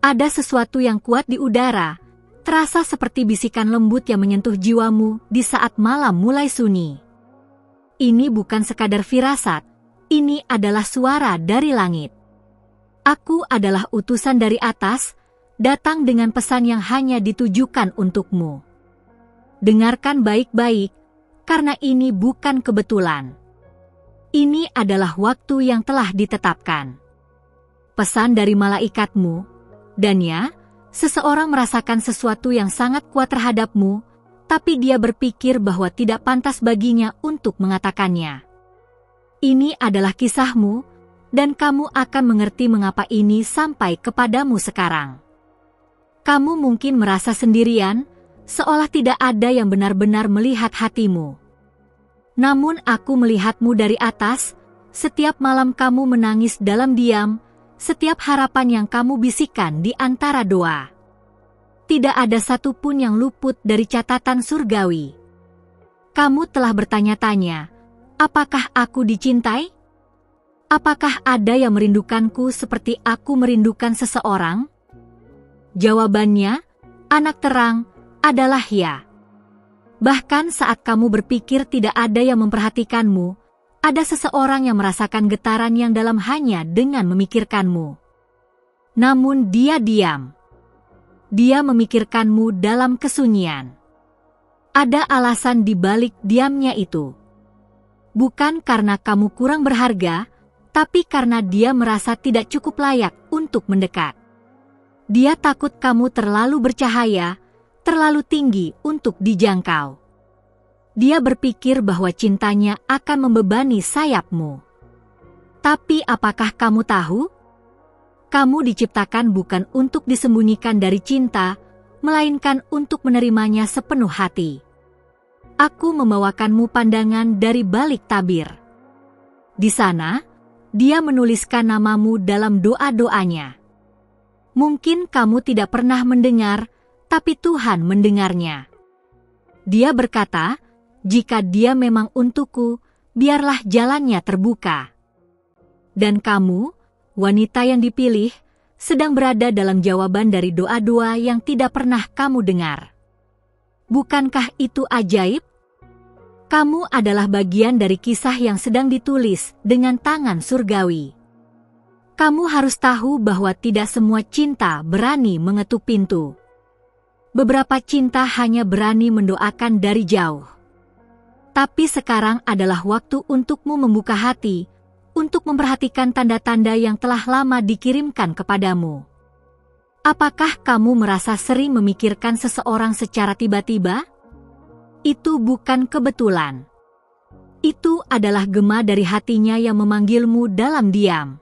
Ada sesuatu yang kuat di udara, terasa seperti bisikan lembut yang menyentuh jiwamu di saat malam mulai sunyi. Ini bukan sekadar firasat, ini adalah suara dari langit. Aku adalah utusan dari atas, datang dengan pesan yang hanya ditujukan untukmu. Dengarkan baik-baik, karena ini bukan kebetulan. Ini adalah waktu yang telah ditetapkan. Pesan dari malaikatmu, dan ya, seseorang merasakan sesuatu yang sangat kuat terhadapmu, tapi dia berpikir bahwa tidak pantas baginya untuk mengatakannya. Ini adalah kisahmu, dan kamu akan mengerti mengapa ini sampai kepadamu sekarang. Kamu mungkin merasa sendirian, seolah tidak ada yang benar-benar melihat hatimu. Namun aku melihatmu dari atas, setiap malam kamu menangis dalam diam, setiap harapan yang kamu bisikan di antara doa. Tidak ada satupun yang luput dari catatan surgawi. Kamu telah bertanya-tanya, apakah aku dicintai? Apakah ada yang merindukanku seperti aku merindukan seseorang? Jawabannya, anak terang, adalah ya. Bahkan saat kamu berpikir tidak ada yang memperhatikanmu, ada seseorang yang merasakan getaran yang dalam hanya dengan memikirkanmu. Namun dia diam. Dia memikirkanmu dalam kesunyian. Ada alasan di balik diamnya itu. Bukan karena kamu kurang berharga, tapi karena dia merasa tidak cukup layak untuk mendekat. Dia takut kamu terlalu bercahaya, terlalu tinggi untuk dijangkau. Dia berpikir bahwa cintanya akan membebani sayapmu. Tapi apakah kamu tahu? Kamu diciptakan bukan untuk disembunyikan dari cinta, melainkan untuk menerimanya sepenuh hati. Aku membawakanmu pandangan dari balik tabir. Di sana, dia menuliskan namamu dalam doa-doanya. Mungkin kamu tidak pernah mendengar, tapi Tuhan mendengarnya. Dia berkata, jika dia memang untukku, biarlah jalannya terbuka. Dan kamu, wanita yang dipilih, sedang berada dalam jawaban dari doa-doa yang tidak pernah kamu dengar. Bukankah itu ajaib? Kamu adalah bagian dari kisah yang sedang ditulis dengan tangan surgawi. Kamu harus tahu bahwa tidak semua cinta berani mengetuk pintu. Beberapa cinta hanya berani mendoakan dari jauh. Tapi sekarang adalah waktu untukmu membuka hati, untuk memperhatikan tanda-tanda yang telah lama dikirimkan kepadamu. Apakah kamu merasa sering memikirkan seseorang secara tiba-tiba? Itu bukan kebetulan. Itu adalah gema dari hatinya yang memanggilmu dalam diam.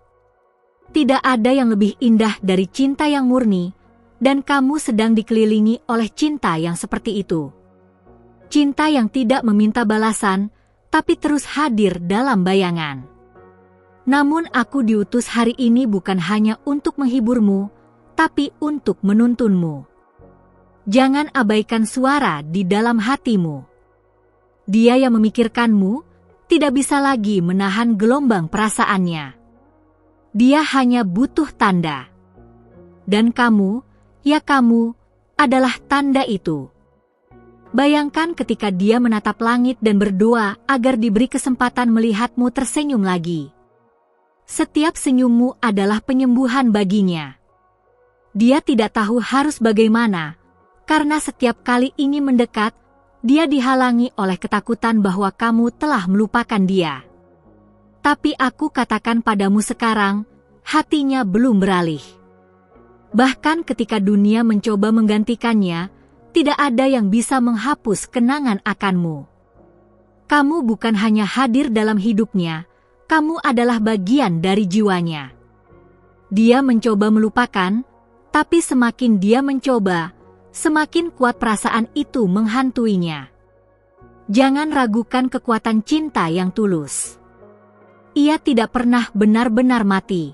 Tidak ada yang lebih indah dari cinta yang murni, dan kamu sedang dikelilingi oleh cinta yang seperti itu. Cinta yang tidak meminta balasan, tapi terus hadir dalam bayangan. Namun aku diutus hari ini bukan hanya untuk menghiburmu, tapi untuk menuntunmu. Jangan abaikan suara di dalam hatimu. Dia yang memikirkanmu, tidak bisa lagi menahan gelombang perasaannya. Dia hanya butuh tanda. Dan kamu, ya kamu, adalah tanda itu. Bayangkan ketika dia menatap langit dan berdoa agar diberi kesempatan melihatmu tersenyum lagi. Setiap senyummu adalah penyembuhan baginya. Dia tidak tahu harus bagaimana, karena setiap kali ingin mendekat, dia dihalangi oleh ketakutan bahwa kamu telah melupakan dia. Tapi aku katakan padamu sekarang, hatinya belum beralih. Bahkan ketika dunia mencoba menggantikannya, tidak ada yang bisa menghapus kenangan akanmu. Kamu bukan hanya hadir dalam hidupnya, kamu adalah bagian dari jiwanya. Dia mencoba melupakan, tapi semakin dia mencoba, semakin kuat perasaan itu menghantuinya. Jangan ragukan kekuatan cinta yang tulus. Ia tidak pernah benar-benar mati.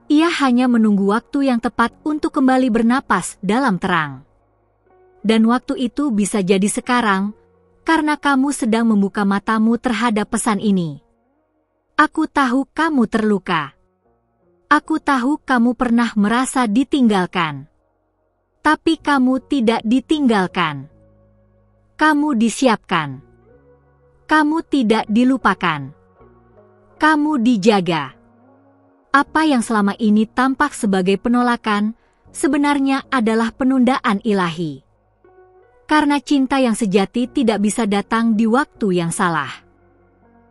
Ia hanya menunggu waktu yang tepat untuk kembali bernapas dalam terang. Dan waktu itu bisa jadi sekarang, karena kamu sedang membuka matamu terhadap pesan ini. Aku tahu kamu terluka. Aku tahu kamu pernah merasa ditinggalkan. Tapi kamu tidak ditinggalkan. Kamu disiapkan. Kamu tidak dilupakan. Kamu dijaga. Apa yang selama ini tampak sebagai penolakan, sebenarnya adalah penundaan ilahi. Karena cinta yang sejati tidak bisa datang di waktu yang salah.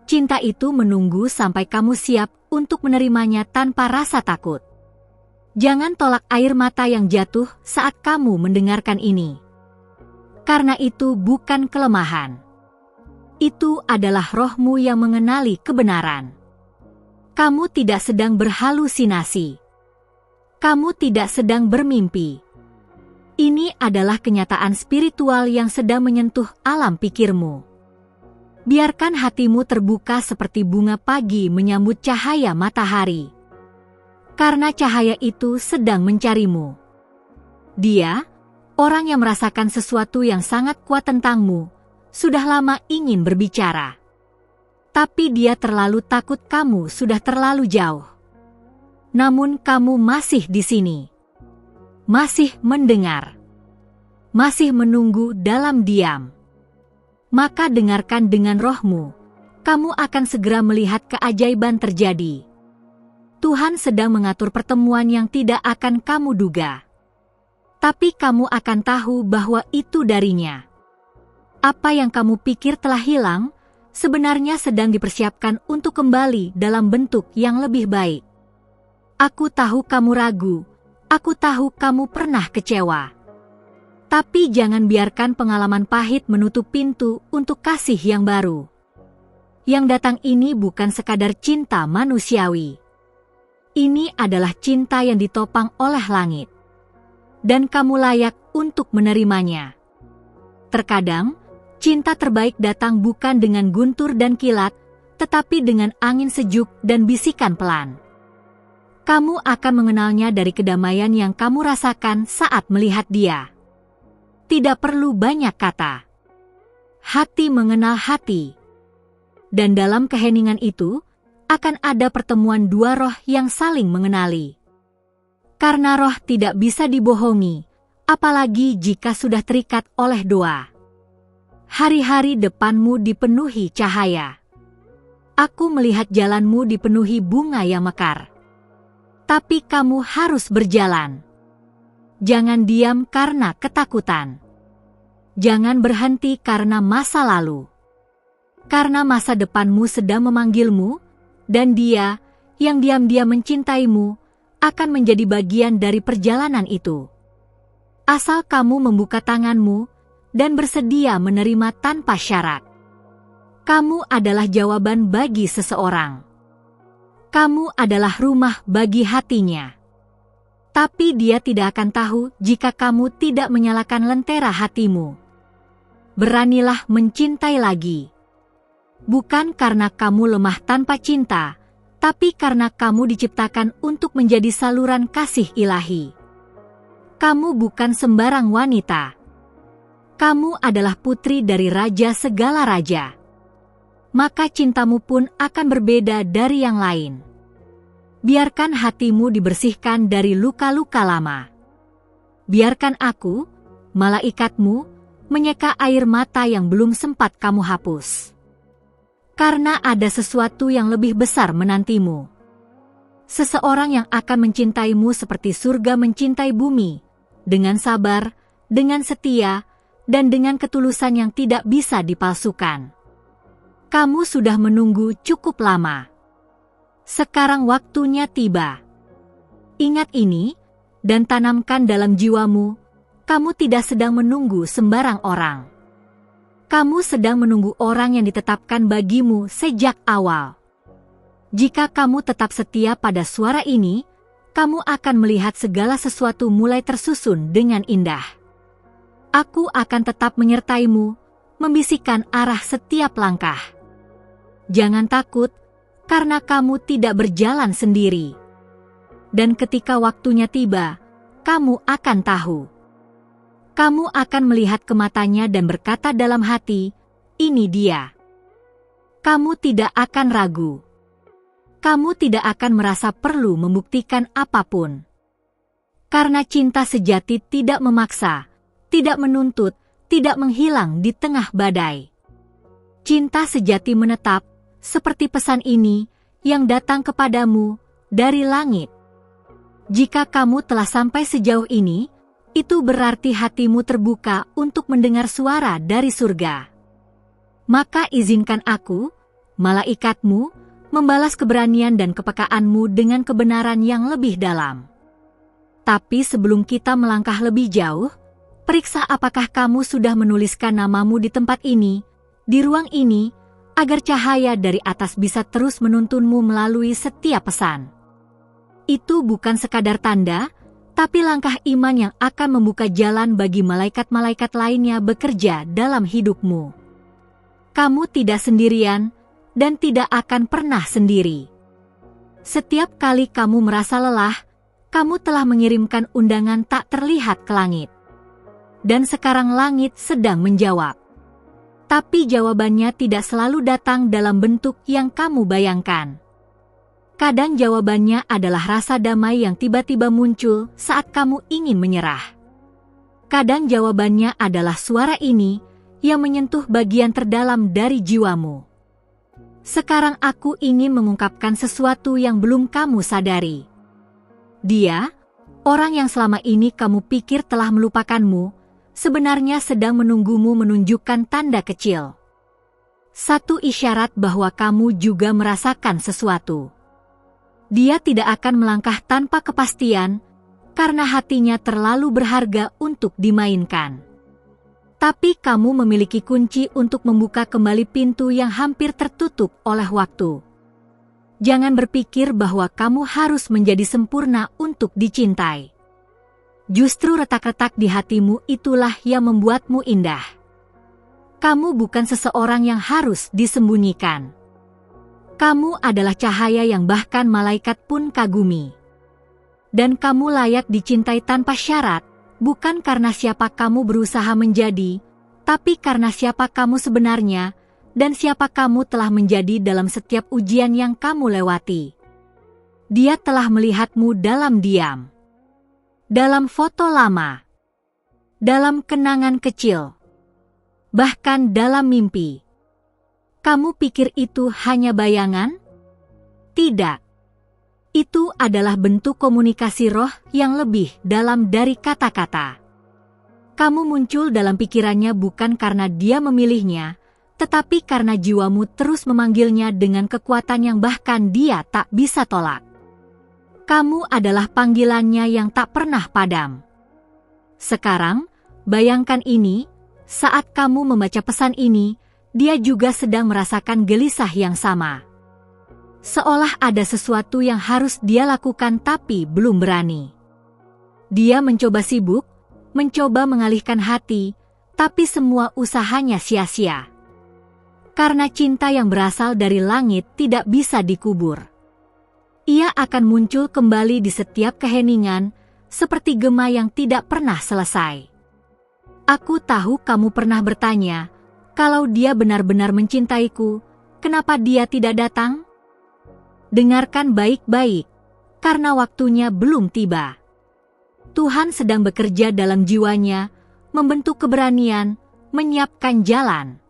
Cinta itu menunggu sampai kamu siap untuk menerimanya tanpa rasa takut. Jangan tolak air mata yang jatuh saat kamu mendengarkan ini. Karena itu bukan kelemahan. Itu adalah rohmu yang mengenali kebenaran. Kamu tidak sedang berhalusinasi. Kamu tidak sedang bermimpi. Ini adalah kenyataan spiritual yang sedang menyentuh alam pikirmu. Biarkan hatimu terbuka seperti bunga pagi menyambut cahaya matahari. Karena cahaya itu sedang mencarimu. Dia, orang yang merasakan sesuatu yang sangat kuat tentangmu, sudah lama ingin berbicara. Tapi dia terlalu takut kamu sudah terlalu jauh. Namun kamu masih di sini. Masih mendengar. Masih menunggu dalam diam. Maka dengarkan dengan rohmu. Kamu akan segera melihat keajaiban terjadi. Tuhan sedang mengatur pertemuan yang tidak akan kamu duga. Tapi kamu akan tahu bahwa itu darinya. Apa yang kamu pikir telah hilang, sebenarnya sedang dipersiapkan untuk kembali dalam bentuk yang lebih baik. Aku tahu kamu ragu, aku tahu kamu pernah kecewa. Tapi jangan biarkan pengalaman pahit menutup pintu untuk kasih yang baru. Yang datang ini bukan sekadar cinta manusiawi. Ini adalah cinta yang ditopang oleh langit. Dan kamu layak untuk menerimanya. Terkadang, cinta terbaik datang bukan dengan guntur dan kilat, tetapi dengan angin sejuk dan bisikan pelan. Kamu akan mengenalnya dari kedamaian yang kamu rasakan saat melihat dia. Tidak perlu banyak kata. Hati mengenal hati. Dan dalam keheningan itu, akan ada pertemuan dua roh yang saling mengenali. Karena roh tidak bisa dibohongi, apalagi jika sudah terikat oleh doa. Hari-hari depanmu dipenuhi cahaya. Aku melihat jalanmu dipenuhi bunga yang mekar. Tapi kamu harus berjalan. Jangan diam karena ketakutan. Jangan berhenti karena masa lalu. Karena masa depanmu sedang memanggilmu, dan dia, yang diam-diam mencintaimu, akan menjadi bagian dari perjalanan itu. Asal kamu membuka tanganmu, dan bersedia menerima tanpa syarat. Kamu adalah jawaban bagi seseorang. Kamu adalah rumah bagi hatinya. Tapi dia tidak akan tahu jika kamu tidak menyalakan lentera hatimu. Beranilah mencintai lagi. Bukan karena kamu lemah tanpa cinta, tapi karena kamu diciptakan untuk menjadi saluran kasih ilahi. Kamu bukan sembarang wanita. Kamu adalah putri dari raja segala raja. Maka cintamu pun akan berbeda dari yang lain. Biarkan hatimu dibersihkan dari luka-luka lama. Biarkan aku, malaikatmu, menyeka air mata yang belum sempat kamu hapus. Karena ada sesuatu yang lebih besar menantimu. Seseorang yang akan mencintaimu seperti surga mencintai bumi, dengan sabar, dengan setia, dan dengan ketulusan yang tidak bisa dipalsukan. Kamu sudah menunggu cukup lama. Sekarang waktunya tiba. Ingat ini, dan tanamkan dalam jiwamu, kamu tidak sedang menunggu sembarang orang. Kamu sedang menunggu orang yang ditetapkan bagimu sejak awal. Jika kamu tetap setia pada suara ini, kamu akan melihat segala sesuatu mulai tersusun dengan indah. Aku akan tetap menyertaimu, membisikkan arah setiap langkah. Jangan takut, karena kamu tidak berjalan sendiri. Dan ketika waktunya tiba, kamu akan tahu. Kamu akan melihat ke matanya dan berkata dalam hati, ini dia. Kamu tidak akan ragu. kamu tidak akan merasa perlu membuktikan apapun. Karena cinta sejati tidak memaksa, tidak menuntut, tidak menghilang di tengah badai. Cinta sejati menetap, seperti pesan ini, yang datang kepadamu dari langit. Jika kamu telah sampai sejauh ini, itu berarti hatimu terbuka untuk mendengar suara dari surga. Maka izinkan aku, malaikatmu, membalas keberanian dan kepekaanmu dengan kebenaran yang lebih dalam. Tapi sebelum kita melangkah lebih jauh, periksa apakah kamu sudah menuliskan namamu di tempat ini, di ruang ini, agar cahaya dari atas bisa terus menuntunmu melalui setiap pesan. Itu bukan sekadar tanda, tapi langkah iman yang akan membuka jalan bagi malaikat-malaikat lainnya bekerja dalam hidupmu. Kamu tidak sendirian, dan tidak akan pernah sendiri. Setiap kali kamu merasa lelah, kamu telah mengirimkan undangan tak terlihat ke langit. Dan sekarang langit sedang menjawab. Tapi jawabannya tidak selalu datang dalam bentuk yang kamu bayangkan. Kadang jawabannya adalah rasa damai yang tiba-tiba muncul saat kamu ingin menyerah. Kadang jawabannya adalah suara ini yang menyentuh bagian terdalam dari jiwamu. Sekarang aku ingin mengungkapkan sesuatu yang belum kamu sadari. Dia, orang yang selama ini kamu pikir telah melupakanmu, sebenarnya sedang menunggumu menunjukkan tanda kecil. Satu isyarat bahwa kamu juga merasakan sesuatu. Dia tidak akan melangkah tanpa kepastian, karena hatinya terlalu berharga untuk dimainkan. Tapi kamu memiliki kunci untuk membuka kembali pintu yang hampir tertutup oleh waktu. Jangan berpikir bahwa kamu harus menjadi sempurna untuk dicintai. Justru retak-retak di hatimu itulah yang membuatmu indah. Kamu bukan seseorang yang harus disembunyikan. Kamu adalah cahaya yang bahkan malaikat pun kagumi. Dan kamu layak dicintai tanpa syarat, bukan karena siapa kamu berusaha menjadi, tapi karena siapa kamu sebenarnya, dan siapa kamu telah menjadi dalam setiap ujian yang kamu lewati. Dia telah melihatmu dalam diam. Dalam foto lama. Dalam kenangan kecil. Bahkan dalam mimpi. Kamu pikir itu hanya bayangan? Tidak. Itu adalah bentuk komunikasi roh yang lebih dalam dari kata-kata. Kamu muncul dalam pikirannya bukan karena dia memilihnya, tetapi karena jiwamu terus memanggilnya dengan kekuatan yang bahkan dia tak bisa tolak. Kamu adalah panggilannya yang tak pernah padam. Sekarang, bayangkan ini, saat kamu membaca pesan ini, dia juga sedang merasakan gelisah yang sama. Seolah ada sesuatu yang harus dia lakukan tapi belum berani. Dia mencoba sibuk, mencoba mengalihkan hati, tapi semua usahanya sia-sia. Karena cinta yang berasal dari langit tidak bisa dikubur. Ia akan muncul kembali di setiap keheningan, seperti gema yang tidak pernah selesai. Aku tahu kamu pernah bertanya, kalau dia benar-benar mencintaiku, kenapa dia tidak datang? Dengarkan baik-baik, karena waktunya belum tiba. Tuhan sedang bekerja dalam jiwanya, membentuk keberanian, menyiapkan jalan.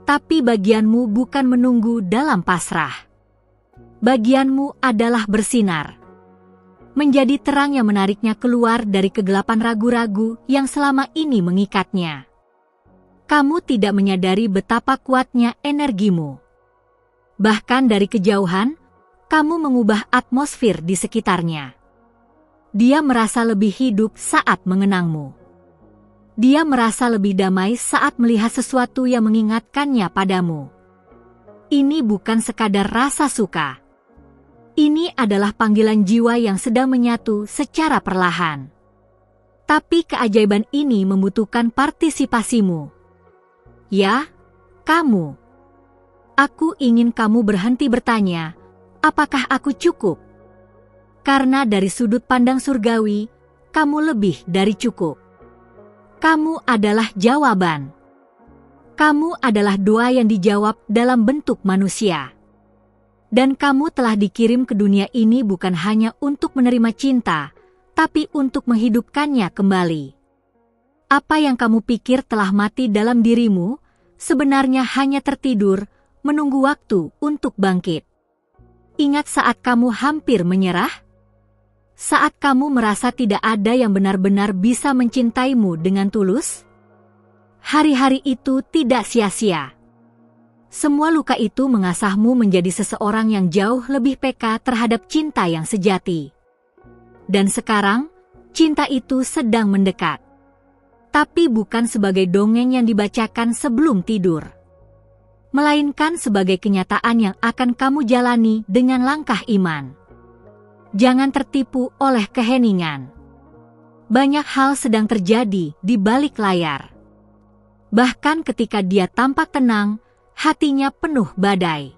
Tapi bagianmu bukan menunggu dalam pasrah. Bagianmu adalah bersinar. Menjadi terang yang menariknya keluar dari kegelapan ragu-ragu yang selama ini mengikatnya. Kamu tidak menyadari betapa kuatnya energimu. Bahkan dari kejauhan, kamu mengubah atmosfer di sekitarnya. Dia merasa lebih hidup saat mengenangmu. Dia merasa lebih damai saat melihat sesuatu yang mengingatkannya padamu. Ini bukan sekadar rasa suka. Ini adalah panggilan jiwa yang sedang menyatu secara perlahan. Tapi keajaiban ini membutuhkan partisipasimu. Ya, kamu. Aku ingin kamu berhenti bertanya, apakah aku cukup? Karena dari sudut pandang surgawi, kamu lebih dari cukup. Kamu adalah jawaban. Kamu adalah doa yang dijawab dalam bentuk manusia. Dan kamu telah dikirim ke dunia ini bukan hanya untuk menerima cinta, tapi untuk menghidupkannya kembali. Apa yang kamu pikir telah mati dalam dirimu, sebenarnya hanya tertidur, menunggu waktu untuk bangkit. Ingat saat kamu hampir menyerah? Saat kamu merasa tidak ada yang benar-benar bisa mencintaimu dengan tulus? Hari-hari itu tidak sia-sia. Semua luka itu mengasahmu menjadi seseorang yang jauh lebih peka terhadap cinta yang sejati. Dan sekarang, cinta itu sedang mendekat. Tapi bukan sebagai dongeng yang dibacakan sebelum tidur, melainkan sebagai kenyataan yang akan kamu jalani dengan langkah iman. Jangan tertipu oleh keheningan. Banyak hal sedang terjadi di balik layar. Bahkan ketika dia tampak tenang, hatinya penuh badai.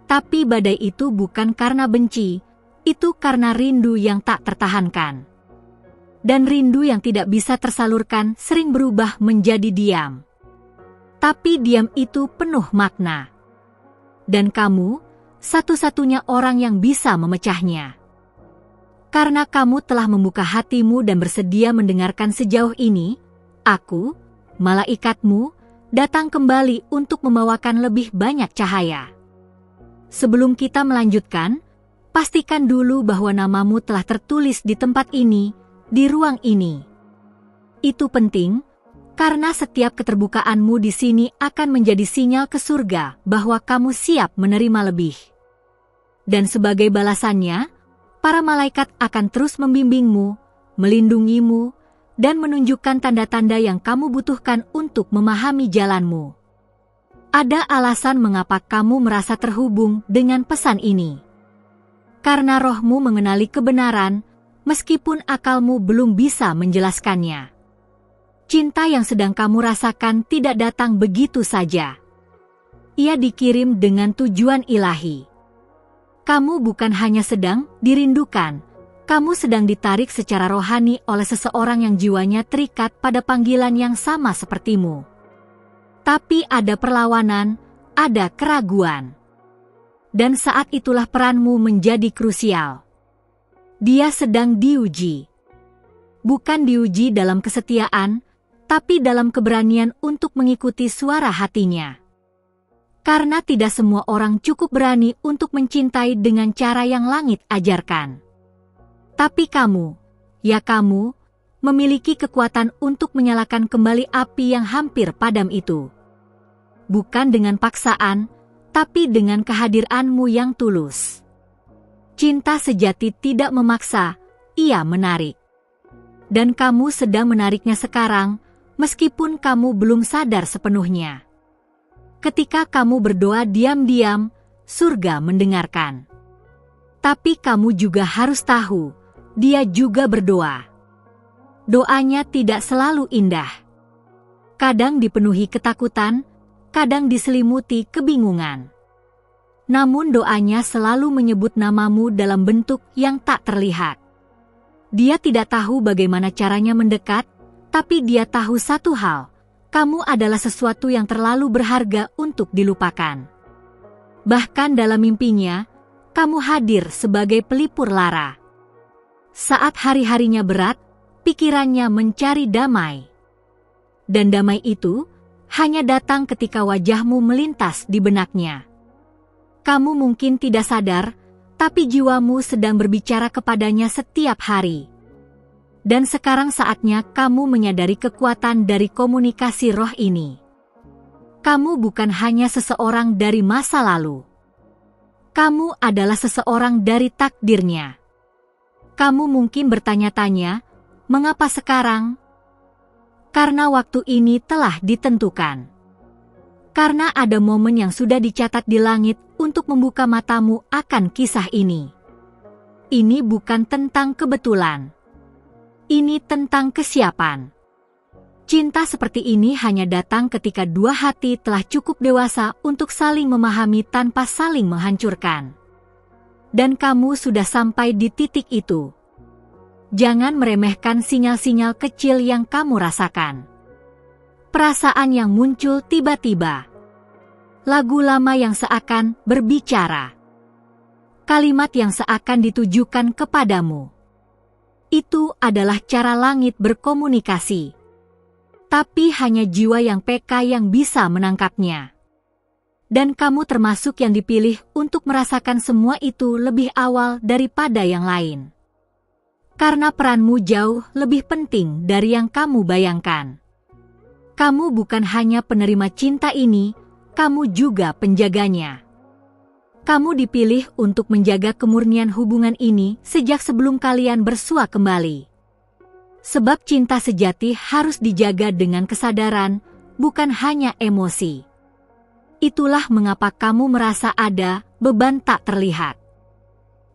Tapi badai itu bukan karena benci, itu karena rindu yang tak tertahankan. Dan rindu yang tidak bisa tersalurkan sering berubah menjadi diam. Tapi diam itu penuh makna. Dan kamu, satu-satunya orang yang bisa memecahnya. Karena kamu telah membuka hatimu dan bersedia mendengarkan sejauh ini, aku, malaikatmu, datang kembali untuk membawakan lebih banyak cahaya. Sebelum kita melanjutkan, pastikan dulu bahwa namamu telah tertulis di tempat ini, di ruang ini. Itu penting, karena setiap keterbukaanmu di sini akan menjadi sinyal ke surga bahwa kamu siap menerima lebih. Dan sebagai balasannya, para malaikat akan terus membimbingmu, melindungimu, dan menunjukkan tanda-tanda yang kamu butuhkan untuk memahami jalanmu. Ada alasan mengapa kamu merasa terhubung dengan pesan ini. Karena rohmu mengenali kebenaran, meskipun akalmu belum bisa menjelaskannya. Cinta yang sedang kamu rasakan tidak datang begitu saja. Ia dikirim dengan tujuan ilahi. Kamu bukan hanya sedang dirindukan, kamu sedang ditarik secara rohani oleh seseorang yang jiwanya terikat pada panggilan yang sama sepertimu. Tapi ada perlawanan, ada keraguan. Dan saat itulah peranmu menjadi krusial. Dia sedang diuji. Bukan diuji dalam kesetiaan, tapi dalam keberanian untuk mengikuti suara hatinya. Karena tidak semua orang cukup berani untuk mencintai dengan cara yang langit ajarkan. Tapi kamu, ya kamu, memiliki kekuatan untuk menyalakan kembali api yang hampir padam itu. Bukan dengan paksaan, tapi dengan kehadiranmu yang tulus. Cinta sejati tidak memaksa, ia menarik. Dan kamu sedang menariknya sekarang, meskipun kamu belum sadar sepenuhnya. Ketika kamu berdoa diam-diam, surga mendengarkan. Tapi kamu juga harus tahu, dia juga berdoa. Doanya tidak selalu indah. Kadang dipenuhi ketakutan, kadang diselimuti kebingungan. Namun doanya selalu menyebut namamu dalam bentuk yang tak terlihat. Dia tidak tahu bagaimana caranya mendekat, tapi dia tahu satu hal, kamu adalah sesuatu yang terlalu berharga untuk dilupakan. Bahkan dalam mimpinya, kamu hadir sebagai pelipur lara. Saat hari-harinya berat, pikirannya mencari damai. Dan damai itu hanya datang ketika wajahmu melintas di benaknya. Kamu mungkin tidak sadar, tapi jiwamu sedang berbicara kepadanya setiap hari. Dan sekarang saatnya kamu menyadari kekuatan dari komunikasi roh ini. Kamu bukan hanya seseorang dari masa lalu. Kamu adalah seseorang dari takdirnya. Kamu mungkin bertanya-tanya, mengapa sekarang? Karena waktu ini telah ditentukan. Karena ada momen yang sudah dicatat di langit untuk membuka matamu akan kisah ini. Ini bukan tentang kebetulan. Ini tentang kesiapan. Cinta seperti ini hanya datang ketika dua hati telah cukup dewasa untuk saling memahami tanpa saling menghancurkan. Dan kamu sudah sampai di titik itu. Jangan meremehkan sinyal-sinyal kecil yang kamu rasakan. Perasaan yang muncul tiba-tiba. Lagu lama yang seakan berbicara. kalimat yang seakan ditujukan kepadamu. Itu adalah cara langit berkomunikasi. Tapi hanya jiwa yang peka yang bisa menangkapnya. Dan kamu termasuk yang dipilih untuk merasakan semua itu lebih awal daripada yang lain. Karena peranmu jauh lebih penting dari yang kamu bayangkan. Kamu bukan hanya penerima cinta ini, kamu juga penjaganya. Kamu dipilih untuk menjaga kemurnian hubungan ini sejak sebelum kalian bersua kembali. Sebab cinta sejati harus dijaga dengan kesadaran, bukan hanya emosi. Itulah mengapa kamu merasa ada beban tak terlihat.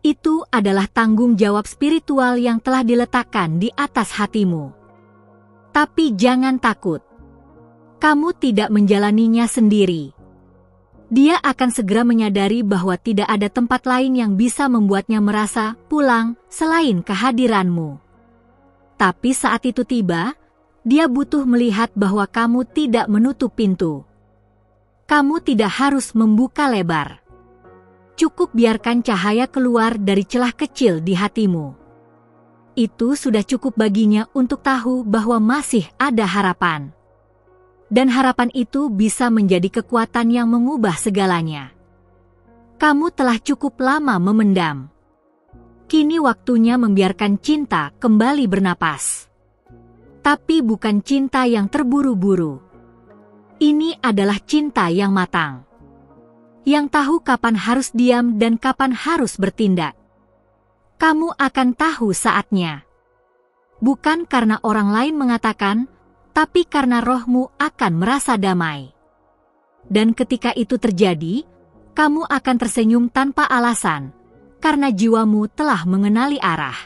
Itu adalah tanggung jawab spiritual yang telah diletakkan di atas hatimu. Tapi jangan takut. Kamu tidak menjalaninya sendiri. Dia akan segera menyadari bahwa tidak ada tempat lain yang bisa membuatnya merasa pulang selain kehadiranmu. Tapi saat itu tiba, dia butuh melihat bahwa kamu tidak menutup pintu. Kamu tidak harus membuka lebar. Cukup biarkan cahaya keluar dari celah kecil di hatimu. Itu sudah cukup baginya untuk tahu bahwa masih ada harapan. Dan harapan itu bisa menjadi kekuatan yang mengubah segalanya. Kamu telah cukup lama memendam. Kini waktunya membiarkan cinta kembali bernapas. Tapi bukan cinta yang terburu-buru. Ini adalah cinta yang matang. Yang tahu kapan harus diam dan kapan harus bertindak. Kamu akan tahu saatnya. Bukan karena orang lain mengatakan, tapi karena rohmu akan merasa damai. Dan ketika itu terjadi, kamu akan tersenyum tanpa alasan, karena jiwamu telah mengenali arah.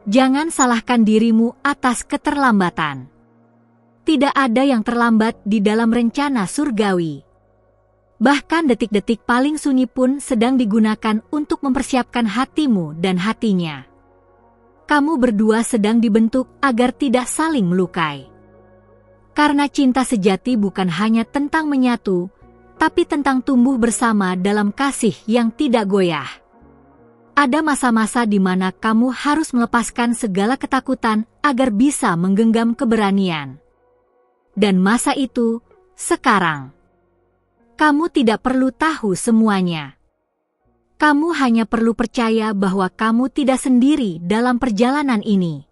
Jangan salahkan dirimu atas keterlambatan. Tidak ada yang terlambat di dalam rencana surgawi. Bahkan detik-detik paling sunyi pun sedang digunakan untuk mempersiapkan hatimu dan hatinya. Kamu berdua sedang dibentuk agar tidak saling melukai. Karena cinta sejati bukan hanya tentang menyatu, tapi tentang tumbuh bersama dalam kasih yang tidak goyah. Ada masa-masa di mana kamu harus melepaskan segala ketakutan agar bisa menggenggam keberanian. Dan masa itu, sekarang. Kamu tidak perlu tahu semuanya. Kamu hanya perlu percaya bahwa kamu tidak sendiri dalam perjalanan ini.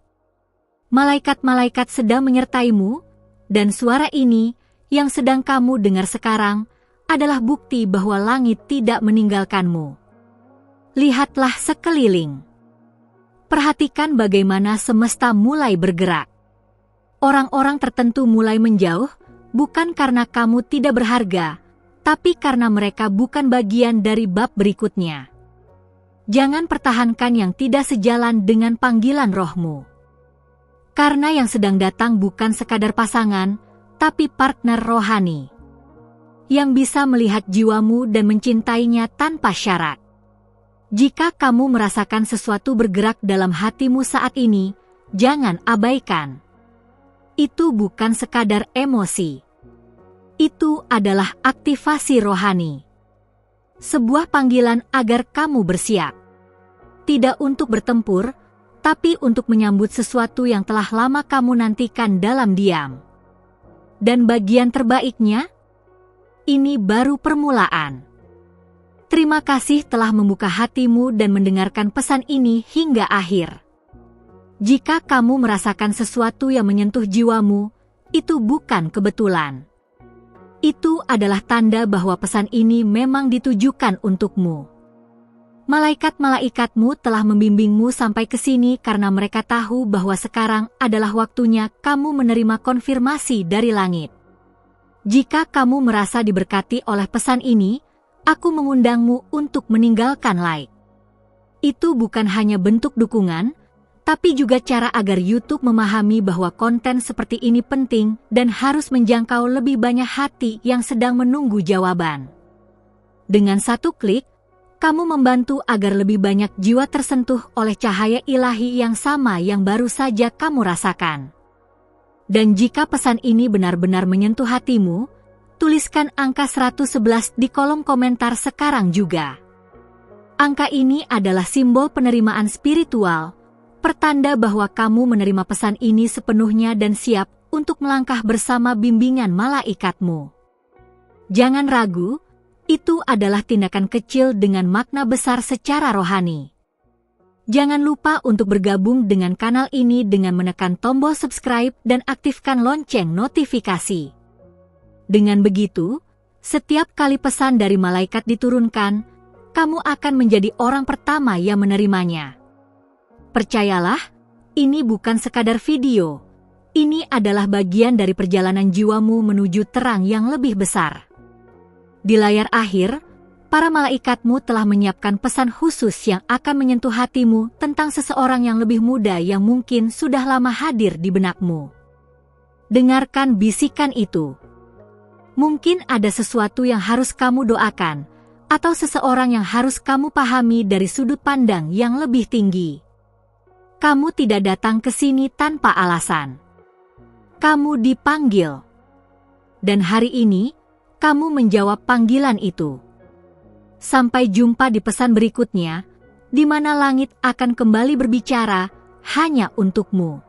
Malaikat-malaikat sedang menyertaimu, dan suara ini, yang sedang kamu dengar sekarang, adalah bukti bahwa langit tidak meninggalkanmu. Lihatlah sekeliling. Perhatikan bagaimana semesta mulai bergerak. Orang-orang tertentu mulai menjauh, bukan karena kamu tidak berharga, tapi karena mereka bukan bagian dari bab berikutnya. Jangan pertahankan yang tidak sejalan dengan panggilan rohmu. Karena yang sedang datang bukan sekadar pasangan, tapi partner rohani. Yang bisa melihat jiwamu dan mencintainya tanpa syarat. Jika kamu merasakan sesuatu bergerak dalam hatimu saat ini, jangan abaikan. Itu bukan sekadar emosi. Itu adalah aktivasi rohani. Sebuah panggilan agar kamu bersiap. Tidak untuk bertempur, tapi untuk menyambut sesuatu yang telah lama kamu nantikan dalam diam. Dan bagian terbaiknya, ini baru permulaan. Terima kasih telah membuka hatimu dan mendengarkan pesan ini hingga akhir. Jika kamu merasakan sesuatu yang menyentuh jiwamu, itu bukan kebetulan. Itu adalah tanda bahwa pesan ini memang ditujukan untukmu. Malaikat-malaikatmu telah membimbingmu sampai ke sini karena mereka tahu bahwa sekarang adalah waktunya kamu menerima konfirmasi dari langit. Jika kamu merasa diberkati oleh pesan ini, aku mengundangmu untuk meninggalkan like. Itu bukan hanya bentuk dukungan, tapi juga cara agar YouTube memahami bahwa konten seperti ini penting dan harus menjangkau lebih banyak hati yang sedang menunggu jawaban. Dengan satu klik, kamu membantu agar lebih banyak jiwa tersentuh oleh cahaya ilahi yang sama yang baru saja kamu rasakan. Dan jika pesan ini benar-benar menyentuh hatimu, tuliskan angka 111 di kolom komentar sekarang juga. Angka ini adalah simbol penerimaan spiritual, pertanda bahwa kamu menerima pesan ini sepenuhnya dan siap untuk melangkah bersama bimbingan malaikatmu. Jangan ragu, itu adalah tindakan kecil dengan makna besar secara rohani. Jangan lupa untuk bergabung dengan kanal ini dengan menekan tombol subscribe dan aktifkan lonceng notifikasi. Dengan begitu, setiap kali pesan dari malaikat diturunkan, kamu akan menjadi orang pertama yang menerimanya. Percayalah, ini bukan sekadar video. Ini adalah bagian dari perjalanan jiwamu menuju terang yang lebih besar. Di layar akhir, para malaikatmu telah menyiapkan pesan khusus yang akan menyentuh hatimu tentang seseorang yang lebih muda yang mungkin sudah lama hadir di benakmu. Dengarkan bisikan itu. Mungkin ada sesuatu yang harus kamu doakan, atau seseorang yang harus kamu pahami dari sudut pandang yang lebih tinggi. Kamu tidak datang ke sini tanpa alasan. Kamu dipanggil. Dan hari ini, kamu menjawab panggilan itu. Sampai jumpa di pesan berikutnya, di mana langit akan kembali berbicara hanya untukmu.